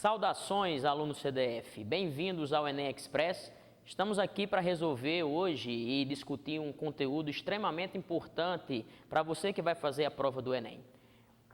Saudações, alunos CDF, bem-vindos ao Enem Express. Estamos aqui para resolver hoje e discutir um conteúdo extremamente importante para você que vai fazer a prova do Enem.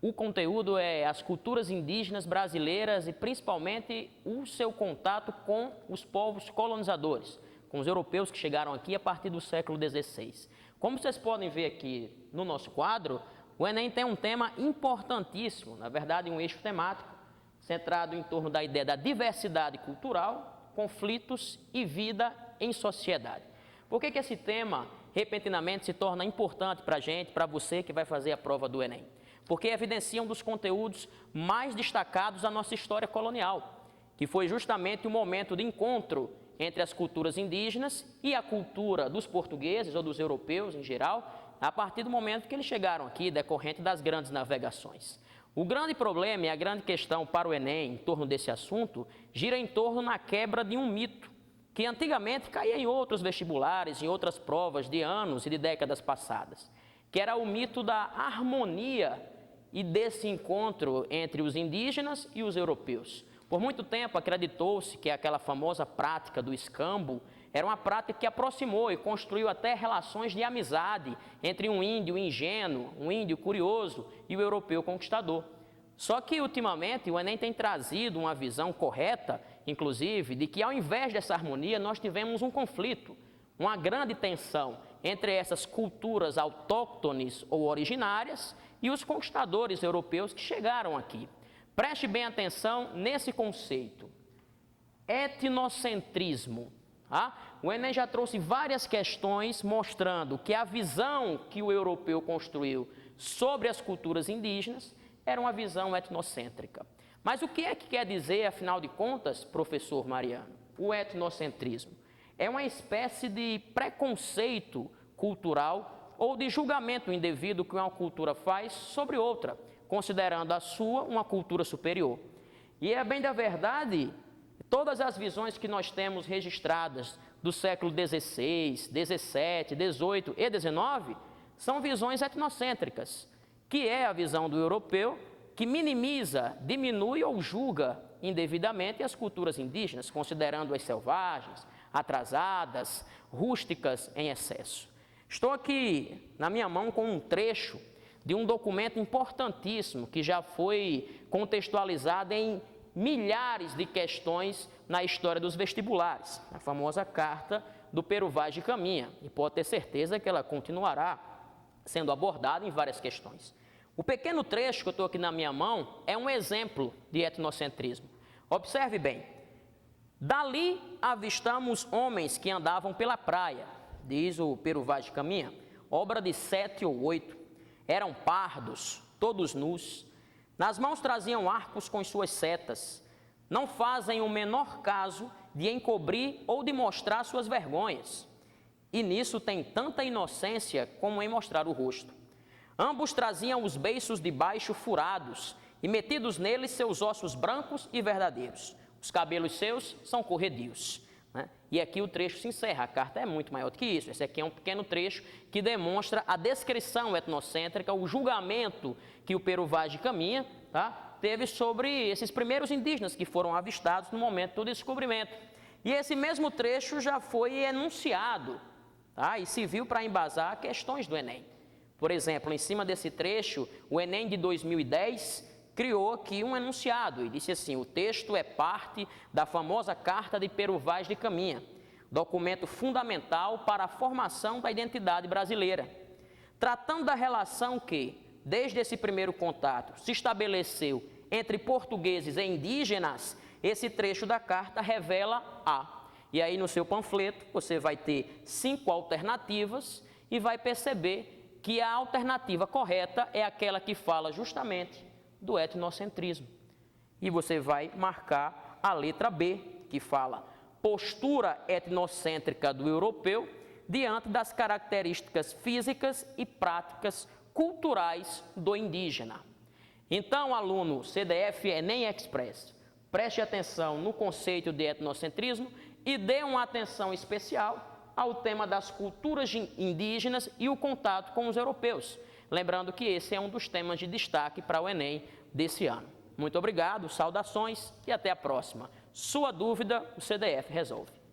O conteúdo é as culturas indígenas brasileiras e principalmente o seu contato com os povos colonizadores, com os europeus que chegaram aqui a partir do século XVI. Como vocês podem ver aqui no nosso quadro, o Enem tem um tema importantíssimo, na verdade um eixo temático, centrado em torno da ideia da diversidade cultural, conflitos e vida em sociedade. Por que esse tema repentinamente se torna importante para a gente, para você que vai fazer a prova do Enem? Porque evidencia um dos conteúdos mais destacados da nossa história colonial, que foi justamente o momento de encontro entre as culturas indígenas e a cultura dos portugueses ou dos europeus em geral, a partir do momento que eles chegaram aqui, decorrente das grandes navegações. O grande problema e a grande questão para o Enem em torno desse assunto gira em torno na quebra de um mito que antigamente caía em outros vestibulares, em outras provas de anos e de décadas passadas, que era o mito da harmonia e desse encontro entre os indígenas e os europeus. Por muito tempo acreditou-se que aquela famosa prática do escambo era uma prática que aproximou e construiu até relações de amizade entre um índio ingênuo, um índio curioso e o europeu conquistador. Só que, ultimamente, o Enem tem trazido uma visão correta, inclusive, de que ao invés dessa harmonia, nós tivemos um conflito, uma grande tensão entre essas culturas autóctones ou originárias e os conquistadores europeus que chegaram aqui. Preste bem atenção nesse conceito. Etnocentrismo. O Enem já trouxe várias questões mostrando que a visão que o europeu construiu sobre as culturas indígenas era uma visão etnocêntrica. Mas o que é que quer dizer, afinal de contas, professor Mariano, o etnocentrismo? É uma espécie de preconceito cultural ou de julgamento indevido que uma cultura faz sobre outra, considerando a sua uma cultura superior. E é bem da verdade, todas as visões que nós temos registradas do século XVI, XVII, XVIII e XIX são visões etnocêntricas, que é a visão do europeu que minimiza, diminui ou julga indevidamente as culturas indígenas, considerando-as selvagens, atrasadas, rústicas em excesso. Estou aqui na minha mão com um trecho de um documento importantíssimo que já foi contextualizado em milhares de questões na história dos vestibulares, a famosa Carta do Pero Vaz de Caminha, e pode ter certeza que ela continuará sendo abordada em várias questões. O pequeno trecho que eu estou aqui na minha mão é um exemplo de etnocentrismo. Observe bem. Dali avistamos homens que andavam pela praia, diz o Pero Vaz de Caminha, obra de 7 ou 8. Eram pardos, todos nus. Nas mãos traziam arcos com suas setas. Não fazem o menor caso de encobrir ou de mostrar suas vergonhas. E nisso tem tanta inocência como em mostrar o rosto. Ambos traziam os beiços de baixo furados e metidos neles seus ossos brancos e verdadeiros. Os cabelos seus são corredios. E aqui o trecho se encerra, a carta é muito maior do que isso. Esse aqui é um pequeno trecho que demonstra a descrição etnocêntrica, o julgamento que o Pero Vaz de Caminha teve sobre esses primeiros indígenas que foram avistados no momento do descobrimento. E esse mesmo trecho já foi enunciado e serviu para embasar questões do Enem. Por exemplo, em cima desse trecho, o Enem de 2010 criou aqui um enunciado e disse assim: o texto é parte da famosa Carta de Pero Vaz de Caminha, documento fundamental para a formação da identidade brasileira, tratando da relação que, desde esse primeiro contato, se estabeleceu entre portugueses e indígenas. Esse trecho da carta revela E aí no seu panfleto você vai ter 5 alternativas e vai perceber que a alternativa correta é aquela que fala justamente do etnocentrismo. E você vai marcar a letra B, que fala postura etnocêntrica do europeu diante das características físicas e práticas culturais do indígena. Então, aluno CDF Enem Express, preste atenção no conceito de etnocentrismo e dê uma atenção especial ao tema das culturas indígenas e o contato com os europeus. Lembrando que esse é um dos temas de destaque para o Enem desse ano. Muito obrigado, saudações e até a próxima. Sua dúvida, o CDF resolve.